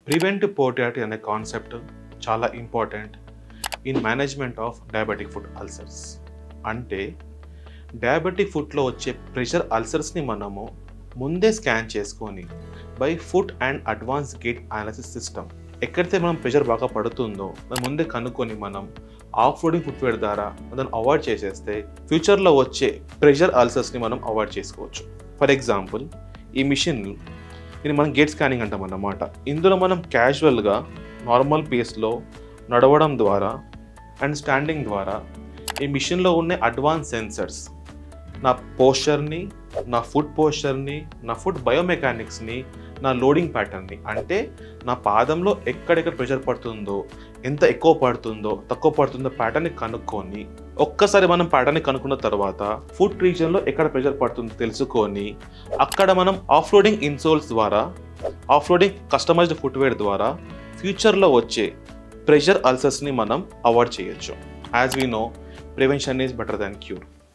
Preventive పోర్టియాలిటీ అనే concept చాలా important in management of diabetic foot ulcers. అంటే డయాబెటిక్ ఫుట్లో వచ్చే ప్రెషర్ అల్సర్స్ని మనము ముందే స్కాన్ చేసుకొని by foot and advance gate analysis system ఎక్కడైతే మనం ప్రెషర్ బాగా పడుతుందో దాన్ని ముందే కనుక్కొని మనం ఆఫ్ లోడింగ్ ఫుట్వేర్ ద్వారా దాన్ని అవాయిడ్ చేసేస్తే ఫ్యూచర్లో వచ్చే ప్రెషర్ అల్సర్స్ని మనం అవాయిడ్ చేసుకోవచ్చు. ఫర్ ఎగ్జాంపుల్, ఈ మిషన్ ఇది మనం గేట్ స్కానింగ్ అంటాం అన్నమాట. ఇందులో మనం క్యాజువల్గా నార్మల్ పేస్లో నడవడం ద్వారా అండ్ స్టాండింగ్ ద్వారా ఈ మిషన్లో ఉన్న అడ్వాన్స్ సెన్సర్స్ నా పోస్చర్ని, నా ఫుట్ పోస్చర్ని, నా ఫుట్ బయోమెకానిక్స్ని, నా లోడింగ్ ప్యాటర్న్ని, అంటే నా పాదంలో ఎక్కడెక్కడ ప్రెషర్ పడుతుందో, ఎంత ఎక్కువ పడుతుందో తక్కువ పడుతుందో ప్యాటర్న్ని కనుక్కొని ఒక్కసారి మనం ప్యాటర్న్ని కనుక్కున్న తర్వాత ఫుట్ రీజియన్లో ఎక్కడ ప్రెషర్ పడుతుందో తెలుసుకొని అక్కడ మనం ఆఫ్ లోడింగ్ ఇన్సోల్స్ ద్వారా, ఆఫ్ లోడింగ్ కస్టమైజ్డ్ ఫుట్వేర్ ద్వారా ఫ్యూచర్లో వచ్చే ప్రెషర్ అల్సర్స్ని మనం అవాయిడ్ చేయొచ్చు. As we know, prevention is better than cure.